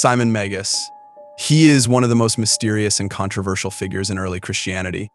Simon Magus. He is one of the most mysterious and controversial figures in early Christianity.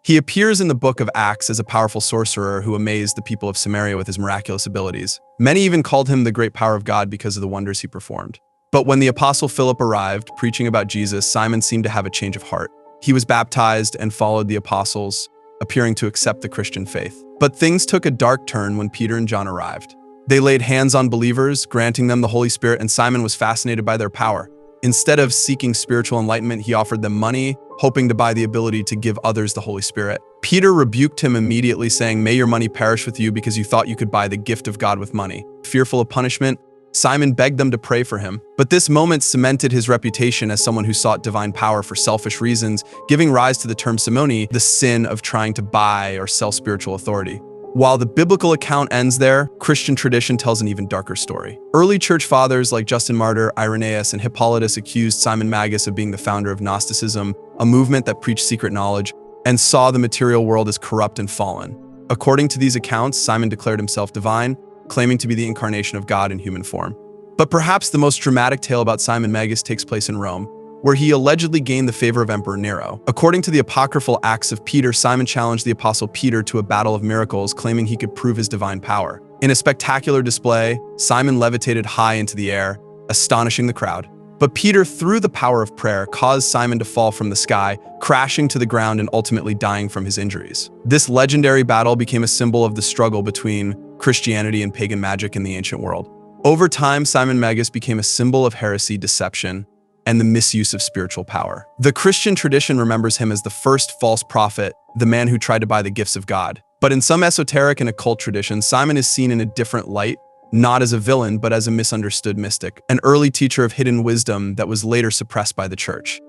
He appears in the book of Acts as a powerful sorcerer who amazed the people of Samaria with his miraculous abilities. Many even called him the great power of God because of the wonders he performed. But when the apostle Philip arrived, preaching about Jesus, Simon seemed to have a change of heart. He was baptized and followed the apostles, appearing to accept the Christian faith. But things took a dark turn when Peter and John arrived. They laid hands on believers, granting them the Holy Spirit, and Simon was fascinated by their power. Instead of seeking spiritual enlightenment, he offered them money, hoping to buy the ability to give others the Holy Spirit. Peter rebuked him immediately, saying, "May your money perish with you because you thought you could buy the gift of God with money." Fearful of punishment, Simon begged them to pray for him. But this moment cemented his reputation as someone who sought divine power for selfish reasons, giving rise to the term simony, the sin of trying to buy or sell spiritual authority. While the biblical account ends there, Christian tradition tells an even darker story. Early church fathers like Justin Martyr, Irenaeus, and Hippolytus accused Simon Magus of being the founder of Gnosticism, a movement that preached secret knowledge and saw the material world as corrupt and fallen. According to these accounts, Simon declared himself divine, claiming to be the incarnation of God in human form. But perhaps the most dramatic tale about Simon Magus takes place in Rome, where he allegedly gained the favor of Emperor Nero. According to the apocryphal Acts of Peter, Simon challenged the apostle Peter to a battle of miracles, claiming he could prove his divine power. In a spectacular display, Simon levitated high into the air, astonishing the crowd. But Peter, through the power of prayer, caused Simon to fall from the sky, crashing to the ground and ultimately dying from his injuries. This legendary battle became a symbol of the struggle between Christianity and pagan magic in the ancient world. Over time, Simon Magus became a symbol of heresy, deception, and the misuse of spiritual power. The Christian tradition remembers him as the first false prophet, the man who tried to buy the gifts of God. But in some esoteric and occult traditions, Simon is seen in a different light, not as a villain, but as a misunderstood mystic, an early teacher of hidden wisdom that was later suppressed by the church.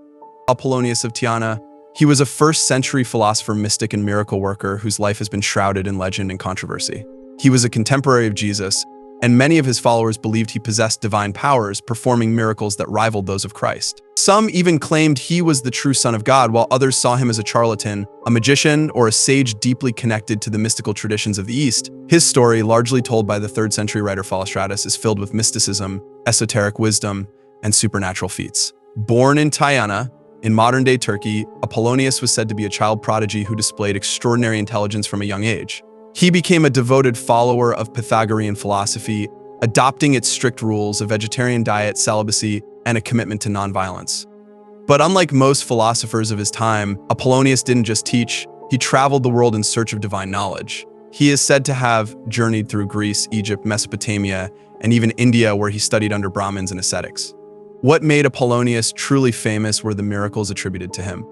Apollonius of Tyana. He was a first-century philosopher, mystic, and miracle worker whose life has been shrouded in legend and controversy. He was a contemporary of Jesus, and many of his followers believed he possessed divine powers, performing miracles that rivaled those of Christ. Some even claimed he was the true Son of God, while others saw him as a charlatan, a magician, or a sage deeply connected to the mystical traditions of the East. His story, largely told by the 3rd century writer Philostratus, is filled with mysticism, esoteric wisdom, and supernatural feats. Born in Tyana, in modern-day Turkey, Apollonius was said to be a child prodigy who displayed extraordinary intelligence from a young age. He became a devoted follower of Pythagorean philosophy, adopting its strict rules, a vegetarian diet, celibacy, and a commitment to nonviolence. But unlike most philosophers of his time, Apollonius didn't just teach, he traveled the world in search of divine knowledge. He is said to have journeyed through Greece, Egypt, Mesopotamia, and even India, where he studied under Brahmins and ascetics. What made Apollonius truly famous were the miracles attributed to him.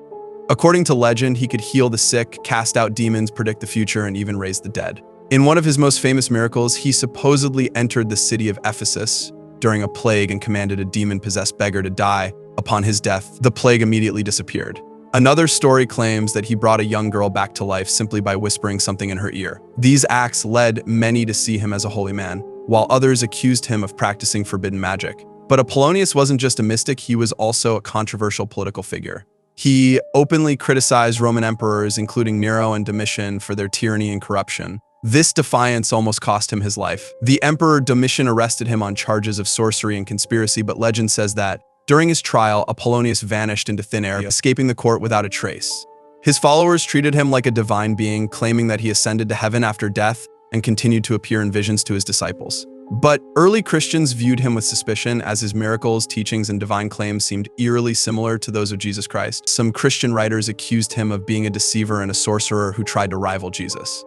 According to legend, he could heal the sick, cast out demons, predict the future, and even raise the dead. In one of his most famous miracles, he supposedly entered the city of Ephesus during a plague and commanded a demon-possessed beggar to die. Upon his death, the plague immediately disappeared. Another story claims that he brought a young girl back to life simply by whispering something in her ear. These acts led many to see him as a holy man, while others accused him of practicing forbidden magic. But Apollonius wasn't just a mystic, he was also a controversial political figure. He openly criticized Roman emperors, including Nero and Domitian, for their tyranny and corruption. This defiance almost cost him his life. The emperor Domitian arrested him on charges of sorcery and conspiracy, but legend says that during his trial, Apollonius vanished into thin air, escaping the court without a trace. His followers treated him like a divine being, claiming that he ascended to heaven after death and continued to appear in visions to his disciples. But early Christians viewed him with suspicion, as his miracles, teachings, and divine claims seemed eerily similar to those of Jesus Christ. Some Christian writers accused him of being a deceiver and a sorcerer who tried to rival Jesus.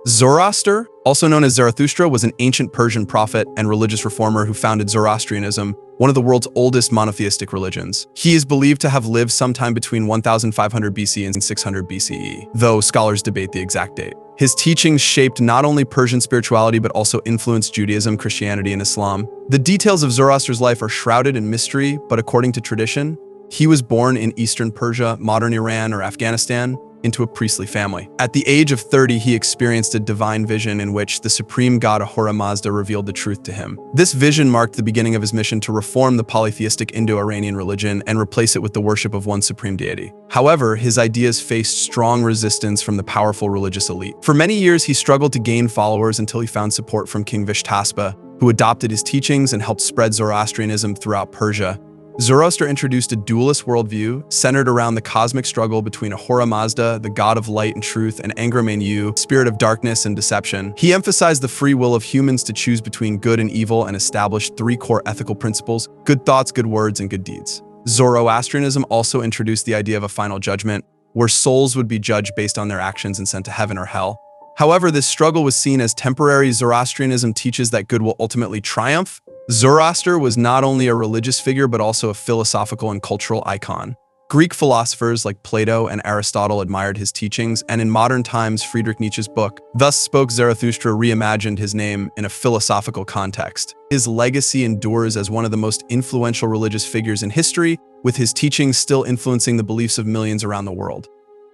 Zoroaster, also known as Zarathustra, was an ancient Persian prophet and religious reformer who founded Zoroastrianism, one of the world's oldest monotheistic religions. He is believed to have lived sometime between 1500 BC and 600 BCE, though scholars debate the exact date. His teachings shaped not only Persian spirituality but also influenced Judaism, Christianity, and Islam. The details of Zoroaster's life are shrouded in mystery, but according to tradition, he was born in eastern Persia, modern Iran, or Afghanistan, into a priestly family. At the age of 30, he experienced a divine vision in which the supreme god Ahura Mazda revealed the truth to him. This vision marked the beginning of his mission to reform the polytheistic Indo-Iranian religion and replace it with the worship of one supreme deity. However, his ideas faced strong resistance from the powerful religious elite. For many years, he struggled to gain followers until he found support from King Vishtaspa, who adopted his teachings and helped spread Zoroastrianism throughout Persia. Zoroaster introduced a dualist worldview centered around the cosmic struggle between Ahura Mazda, the god of light and truth, and Angra Mainyu, spirit of darkness and deception. He emphasized the free will of humans to choose between good and evil and established three core ethical principles: good thoughts, good words, and good deeds. Zoroastrianism also introduced the idea of a final judgment, where souls would be judged based on their actions and sent to heaven or hell. However, this struggle was seen as temporary. Zoroastrianism teaches that good will ultimately triumph. Zoroaster was not only a religious figure but also a philosophical and cultural icon. Greek philosophers like Plato and Aristotle admired his teachings, and in modern times, Friedrich Nietzsche's book, Thus Spoke Zarathustra, reimagined his name in a philosophical context. His legacy endures as one of the most influential religious figures in history, with his teachings still influencing the beliefs of millions around the world.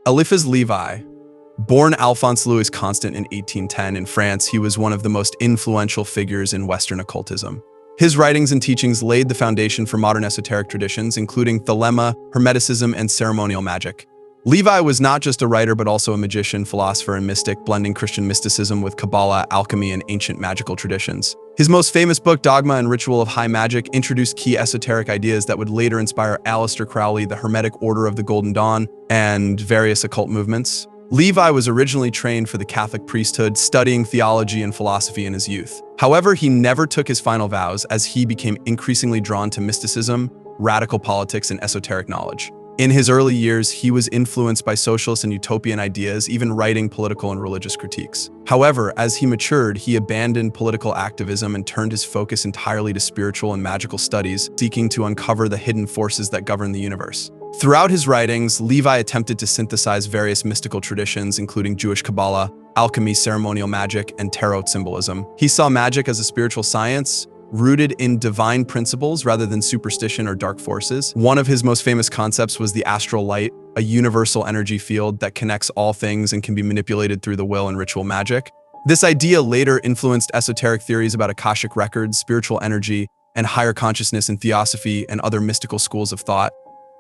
Eliphas Levi. Born Alphonse Louis Constant in 1810 in France, he was one of the most influential figures in Western occultism. His writings and teachings laid the foundation for modern esoteric traditions, including Thelemic, Hermeticism, and ceremonial magic. Levi was not just a writer but also a magician, philosopher, and mystic, blending Christian mysticism with Kabbalah, alchemy, and ancient magical traditions. His most famous book, Dogma and Ritual of High Magic, introduced key esoteric ideas that would later inspire Aleister Crowley, the Hermetic Order of the Golden Dawn, and various occult movements. Levi was originally trained for the Catholic priesthood, studying theology and philosophy in his youth. However, he never took his final vows as he became increasingly drawn to mysticism, radical politics, and esoteric knowledge. In his early years, he was influenced by socialist and utopian ideas, even writing political and religious critiques. However, as he matured, he abandoned political activism and turned his focus entirely to spiritual and magical studies, seeking to uncover the hidden forces that govern the universe. Throughout his writings, Levi attempted to synthesize various mystical traditions, including Jewish Kabbalah, alchemy, ceremonial magic, and tarot symbolism. He saw magic as a spiritual science, rooted in divine principles rather than superstition or dark forces. One of his most famous concepts was the astral light, a universal energy field that connects all things and can be manipulated through the will and ritual magic. This idea later influenced esoteric theories about Akashic records, spiritual energy, and higher consciousness in Theosophy and other mystical schools of thought.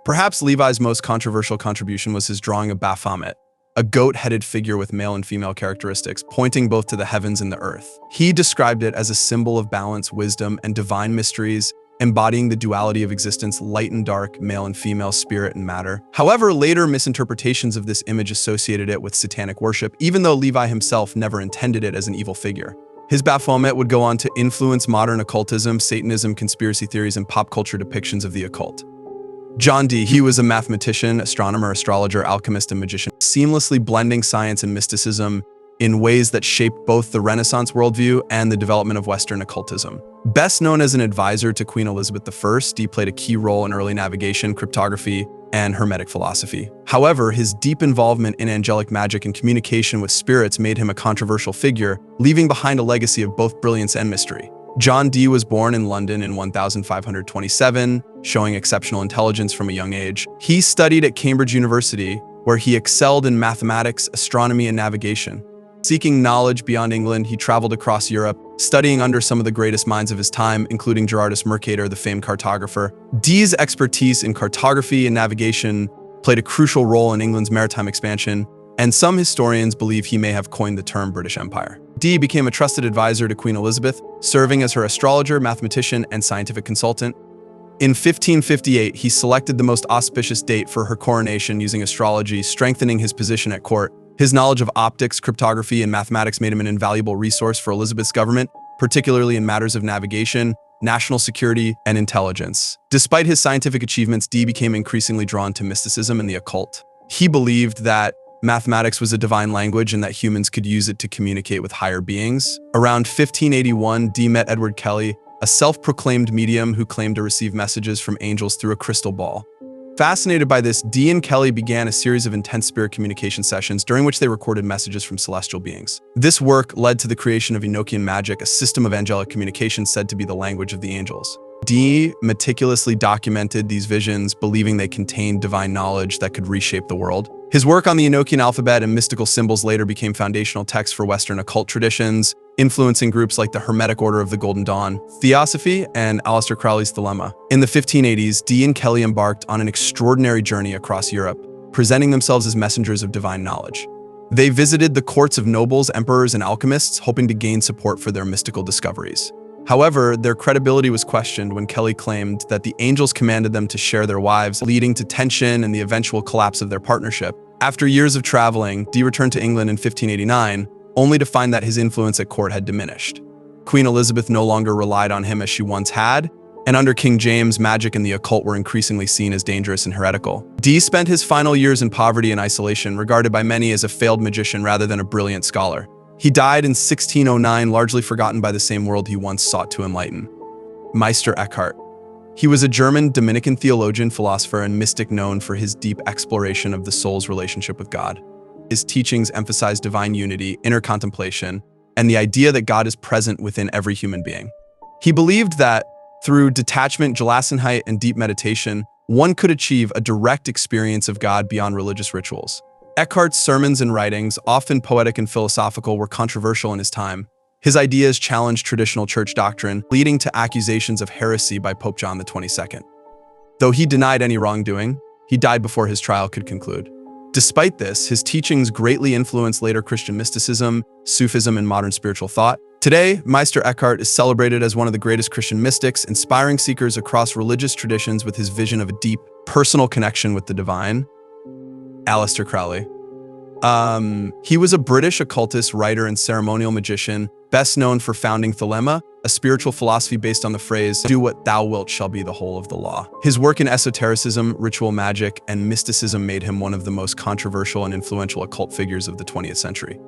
Perhaps Levi's most controversial contribution was his drawing of Baphomet, a goat-headed figure with male and female characteristics, pointing both to the heavens and the earth. He described it as a symbol of balance, wisdom, and divine mysteries, embodying the duality of existence, light and dark, male and female, spirit and matter. However, later misinterpretations of this image associated it with satanic worship, even though Levi himself never intended it as an evil figure. His Baphomet would go on to influence modern occultism, Satanism, conspiracy theories, and pop culture depictions of the occult. John Dee. He was a mathematician, astronomer, astrologer, alchemist, and magician, seamlessly blending science and mysticism in ways that shaped both the Renaissance worldview and the development of Western occultism. Best known as an advisor to Queen Elizabeth I, Dee played a key role in early navigation, cryptography, and Hermetic philosophy. However, his deep involvement in angelic magic and communication with spirits made him a controversial figure, leaving behind a legacy of both brilliance and mystery. John Dee was born in London in 1527, showing exceptional intelligence from a young age. He studied at Cambridge University, where he excelled in mathematics, astronomy, and navigation. Seeking knowledge beyond England, he traveled across Europe, studying under some of the greatest minds of his time, including Gerardus Mercator, the famed cartographer. Dee's expertise in cartography and navigation played a crucial role in England's maritime expansion, and some historians believe he may have coined the term British Empire. Dee became a trusted advisor to Queen Elizabeth, serving as her astrologer, mathematician, and scientific consultant. In 1558, he selected the most auspicious date for her coronation using astrology, strengthening his position at court. His knowledge of optics, cryptography, and mathematics made him an invaluable resource for Elizabeth's government, particularly in matters of navigation, national security, and intelligence. Despite his scientific achievements, Dee became increasingly drawn to mysticism and the occult. He believed that mathematics was a divine language and that humans could use it to communicate with higher beings. Around 1581, Dee met Edward Kelly, a self-proclaimed medium who claimed to receive messages from angels through a crystal ball. Fascinated by this, Dee and Kelly began a series of intense spirit communication sessions during which they recorded messages from celestial beings. This work led to the creation of Enochian magic, a system of angelic communication said to be the language of the angels. Dee meticulously documented these visions, believing they contained divine knowledge that could reshape the world. His work on the Enochian alphabet and mystical symbols later became foundational texts for Western occult traditions, influencing groups like the Hermetic Order of the Golden Dawn, Theosophy, and Aleister Crowley's Thelemic. In the 1580s, Dee and Kelly embarked on an extraordinary journey across Europe, presenting themselves as messengers of divine knowledge. They visited the courts of nobles, emperors, and alchemists, hoping to gain support for their mystical discoveries. However, their credibility was questioned when Kelly claimed that the angels commanded them to share their wives, leading to tension and the eventual collapse of their partnership. After years of traveling, Dee returned to England in 1589, only to find that his influence at court had diminished. Queen Elizabeth no longer relied on him as she once had, and under King James, magic and the occult were increasingly seen as dangerous and heretical. Dee spent his final years in poverty and isolation, regarded by many as a failed magician rather than a brilliant scholar. He died in 1609, largely forgotten by the same world he once sought to enlighten. Meister Eckhart. He was a German Dominican theologian, philosopher, and mystic known for his deep exploration of the soul's relationship with God. His teachings emphasized divine unity, inner contemplation, and the idea that God is present within every human being. He believed that through detachment, Gelassenheit, and deep meditation, one could achieve a direct experience of God beyond religious rituals. Eckhart's sermons and writings, often poetic and philosophical, were controversial in his time. His ideas challenged traditional church doctrine, leading to accusations of heresy by Pope John XXII. Though he denied any wrongdoing, he died before his trial could conclude. Despite this, his teachings greatly influenced later Christian mysticism, Sufism, and modern spiritual thought. Today, Meister Eckhart is celebrated as one of the greatest Christian mystics, inspiring seekers across religious traditions with his vision of a deep, personal connection with the divine. Aleister Crowley. He was a British occultist, writer, and ceremonial magician, best known for founding Thelemic, a spiritual philosophy based on the phrase, "Do what thou wilt shall be the whole of the law." His work in esotericism, ritual magic, and mysticism made him one of the most controversial and influential occult figures of the 20th century.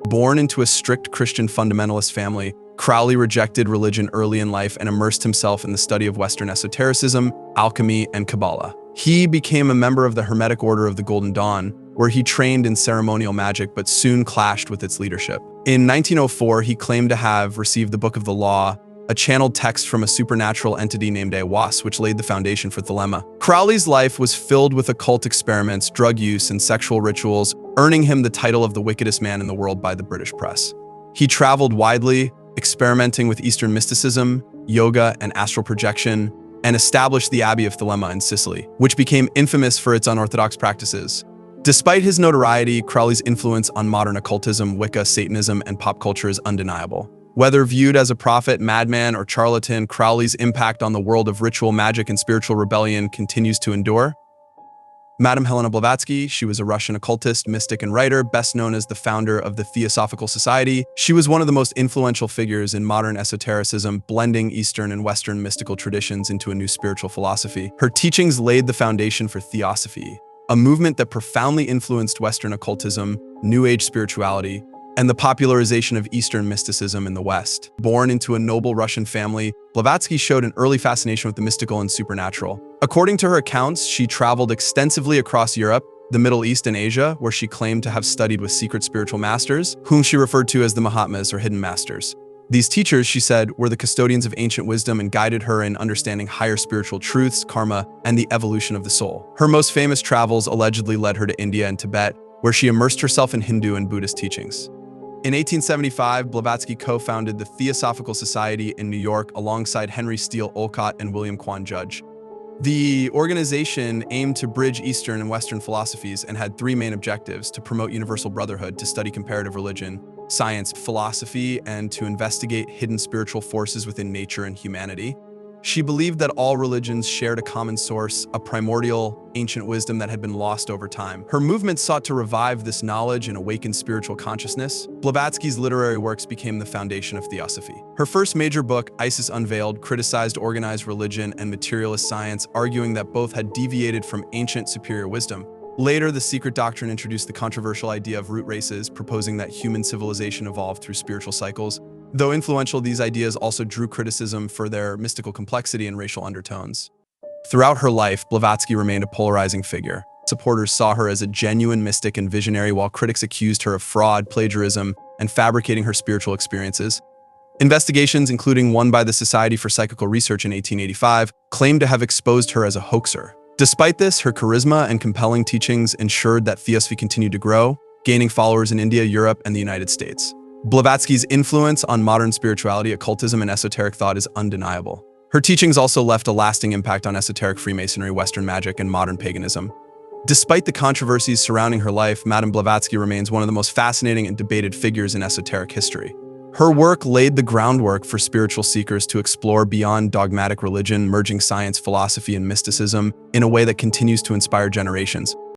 Born into a strict Christian fundamentalist family, Crowley rejected religion early in life and immersed himself in the study of Western esotericism, alchemy, and Kabbalah. He became a member of the Hermetic Order of the Golden Dawn, where he trained in ceremonial magic but soon clashed with its leadership. In 1904, he claimed to have received the Book of the Law, a channeled text from a supernatural entity named Esoteric, which laid the foundation for Thelemic. Crowley's life was filled with occult experiments, drug use, and sexual rituals, earning him the title of the wickedest man in the world by the British press. He traveled widely, experimenting with Eastern mysticism, yoga, and astral projection, and established the Abbey of Thelema in Sicily, which became infamous for its unorthodox practices. Despite his notoriety, Crowley's influence on modern occultism, Wicca, Satanism, and pop culture is undeniable. Whether viewed as a prophet, madman, or charlatan, Crowley's impact on the world of ritual magic and spiritual rebellion continues to endure. Madame Helena Blavatsky, she was a Russian occultist, mystic, and writer, best known as the founder of the Theosophical Society. She was one of the most influential figures in modern esotericism, blending Eastern and Western mystical traditions into a new spiritual philosophy. Her teachings laid the foundation for Theosophy, a movement that profoundly influenced Western occultism, New Age spirituality, and the popularization of Eastern mysticism in the West. Born into a noble Russian family, Blavatsky showed an early fascination with the mystical and supernatural. According to her accounts, she traveled extensively across Europe, the Middle East, and Asia, where she claimed to have studied with secret spiritual masters, whom she referred to as the Mahatmas, or hidden masters. These teachers, she said, were the custodians of ancient wisdom and guided her in understanding higher spiritual truths, karma, and the evolution of the soul. Her most famous travels allegedly led her to India and Tibet, where she immersed herself in Hindu and Buddhist teachings. In 1875, Blavatsky co-founded the Theosophical Society in New York alongside Henry Steele Olcott and William Quan Judge. The organization aimed to bridge Eastern and Western philosophies and had three main objectives: to promote universal brotherhood, to study comparative religion, science, philosophy, and to investigate hidden spiritual forces within nature and humanity. She believed that all religions shared a common source, a primordial, ancient wisdom that had been lost over time. Her movement sought to revive this knowledge and awaken spiritual consciousness. Blavatsky's literary works became the foundation of Theosophy. Her first major book, Isis Unveiled, criticized organized religion and materialist science, arguing that both had deviated from ancient superior wisdom. Later, the Secret Doctrine introduced the controversial idea of root races, proposing that human civilization evolved through spiritual cycles. Though influential, these ideas also drew criticism for their mystical complexity and racial undertones. Throughout her life, Blavatsky remained a polarizing figure. Supporters saw her as a genuine mystic and visionary, while critics accused her of fraud, plagiarism, and fabricating her spiritual experiences. Investigations, including one by the Society for Psychical Research in 1885, claimed to have exposed her as a hoaxer. Despite this, her charisma and compelling teachings ensured that Theosophy continued to grow, gaining followers in India, Europe, and the United States. Blavatsky's influence on modern spirituality, occultism, and esoteric thought is undeniable. Her teachings also left a lasting impact on esoteric Freemasonry, Western magic, and modern paganism. Despite the controversies surrounding her life, Madame Blavatsky remains one of the most fascinating and debated figures in esoteric history. Her work laid the groundwork for spiritual seekers to explore beyond dogmatic religion, merging science, philosophy, and mysticism in a way that continues to inspire generations.